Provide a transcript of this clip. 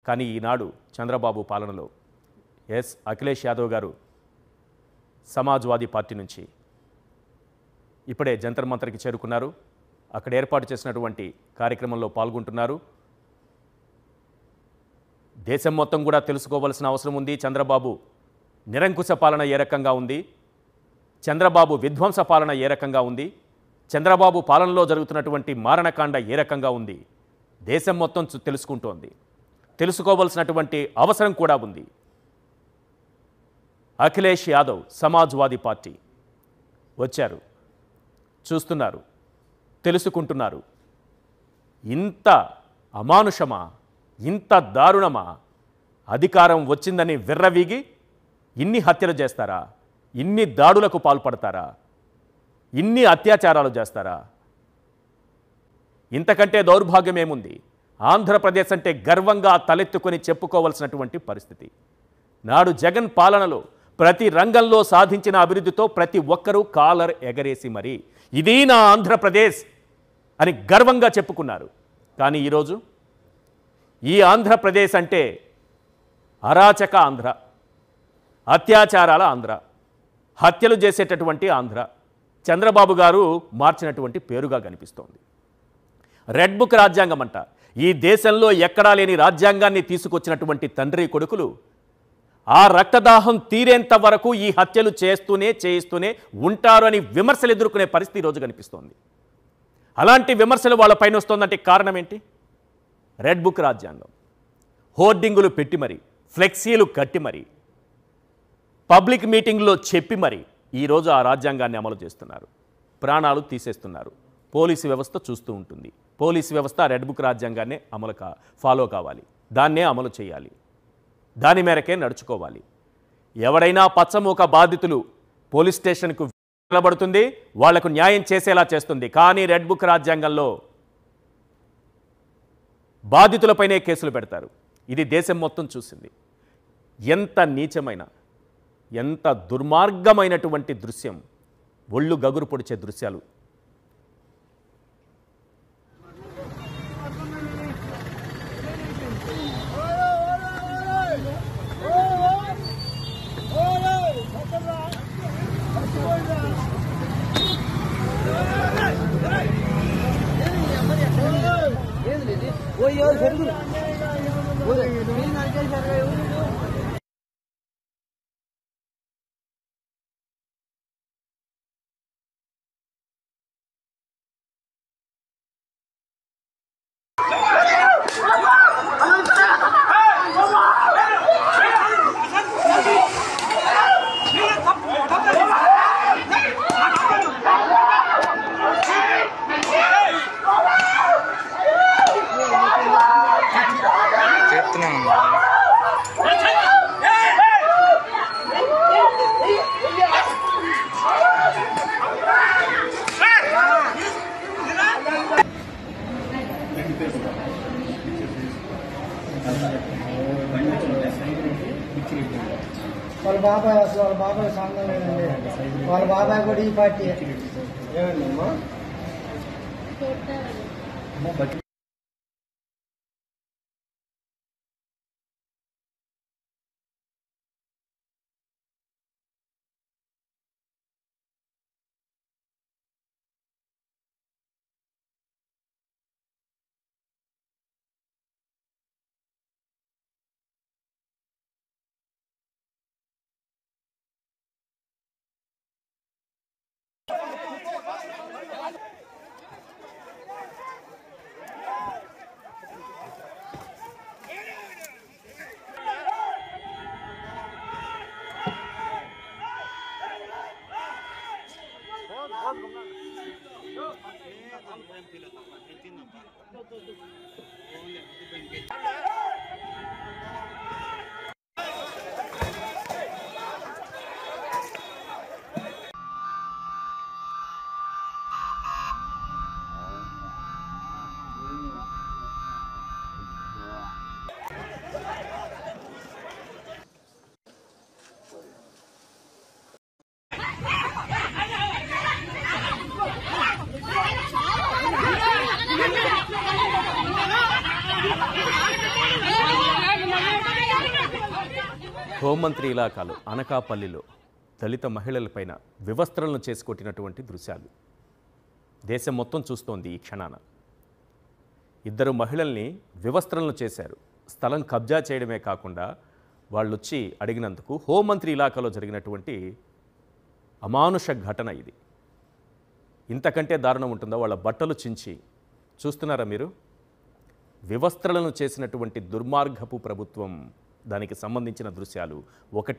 కానీ ఈనాడు చంద్రబాబు పాలనలో అఖిలేష్ యాదవ్ గారు సమాజ్వాదీ పార్టీ నుంచి ఇప్పుడే జంతర్ మంతర్కి చేరుకున్నారు. అక్కడ ఏర్పాటు చేసినటువంటి కార్యక్రమంలో పాల్గొంటున్నారు. దేశం మొత్తం కూడా తెలుసుకోవాల్సిన అవసరం ఉంది. చంద్రబాబు నిరంకుశ పాలన ఏ రకంగా ఉంది, చంద్రబాబు విధ్వంస పాలన ఏ రకంగా ఉంది, చంద్రబాబు పాలనలో జరుగుతున్నటువంటి మారణకాండ ఏ రకంగా ఉంది, దేశం మొత్తం తెలుసుకుంటోంది. తెలుసుకోవాల్సినటువంటి అవసరం కూడా ఉంది. అఖిలేష్ యాదవ్ సమాజ్వాదీ పార్టీ వచ్చారు, చూస్తున్నారు, తెలుసుకుంటున్నారు. ఇంత అమానుషమా, ఇంత దారుణమా? అధికారం వచ్చిందని విర్రవీగి ఇన్ని హత్యలు చేస్తారా? ఇన్ని దాడులకు పాల్పడతారా? ఇన్ని అత్యాచారాలు చేస్తారా? ఇంతకంటే దౌర్భాగ్యం ఏముంది? ఆంధ్రప్రదేశ్ అంటే గర్వంగా తలెత్తుకొని చెప్పుకోవాల్సినటువంటి పరిస్థితి. నాడు జగన్ పాలనలో ప్రతి రంగంలో సాధించిన అభివృద్ధితో ప్రతి ఒక్కరూ కాలర్ ఎగరేసి మరి ఇది నా ఆంధ్రప్రదేశ్ అని గర్వంగా చెప్పుకున్నారు. కానీ ఈరోజు ఈ ఆంధ్రప్రదేశ్ అంటే అరాచక ఆంధ్ర, అత్యాచారాల ఆంధ్ర, హత్యలు చేసేటటువంటి ఆంధ్ర, చంద్రబాబు గారు మార్చినటువంటి పేరుగా కనిపిస్తోంది. రెడ్ బుక్ రాజ్యాంగం అంట. ఈ దేశంలో ఎక్కడా లేని రాజ్యాంగాన్ని తీసుకొచ్చినటువంటి తండ్రి కొడుకులు ఆ రక్తదాహం తీరేంత వరకు ఈ హత్యలు చేయిస్తూనే ఉంటారు అని విమర్శలు ఎదుర్కొనే పరిస్థితి ఈరోజు కనిపిస్తోంది. అలాంటి విమర్శలు వాళ్ళపైన వస్తుందంటే కారణం ఏంటి? రెడ్ బుక్ రాజ్యాంగం. హోర్డింగులు పెట్టి మరి, ఫ్లెక్సీలు కట్టి మరి, పబ్లిక్ మీటింగ్లో చెప్పి మరి ఈరోజు ఆ రాజ్యాంగాన్ని అమలు చేస్తున్నారు. ప్రాణాలు తీసేస్తున్నారు. పోలీసు వ్యవస్థ చూస్తూ ఉంటుంది. పోలీసు వ్యవస్థ రెడ్ బుక్ రాజ్యాంగాన్ని ఫాలో కావాలి, దాన్నే అమలు చేయాలి, దాని మేరకే నడుచుకోవాలి. ఎవరైనా పచ్చమూక బాధితులు పోలీస్ స్టేషన్కు నిలబడుతుంది, వాళ్లకు న్యాయం చేసేలా చేస్తుంది. కానీ రెడ్ బుక్ రాజ్యాంగంలో బాధితులపైనే కేసులు పెడతారు. ఇది దేశం మొత్తం చూసింది. ఎంత నీచమైన, ఎంత దుర్మార్గమైనటువంటి దృశ్యం, ఒళ్ళు గగురు పొడిచే దృశ్యాలు. వాళ్ళ బాబాయ్ అసలు వాళ్ళ బాబాయ్ సంఘం లేదండి. వాళ్ళ బాబాయ్ కూడా ఈ పార్టీ. ఏమండమ్మా హోంమంత్రి ఇలాకాలో అనకాపల్లిలో దళిత మహిళలపైన వివస్త్రలను చేసి కొట్టినటువంటి దృశ్యాలు దేశం మొత్తం చూస్తోంది ఈ క్షణాన. ఇద్దరు మహిళల్ని వివస్త్రలను చేశారు. స్థలం కబ్జా చేయడమే కాకుండా వాళ్ళు వచ్చి అడిగినందుకు హోంమంత్రి ఇలాకాలో జరిగినటువంటి అమానుష ఘటన ఇది. ఇంతకంటే దారుణం ఉంటుందా? వాళ్ళ బట్టలు చించి చూస్తున్నారా మీరు? వివస్త్రలను చేసినటువంటి దుర్మార్గపు ప్రభుత్వం, దానికి సంబంధించిన దృశ్యాలు 1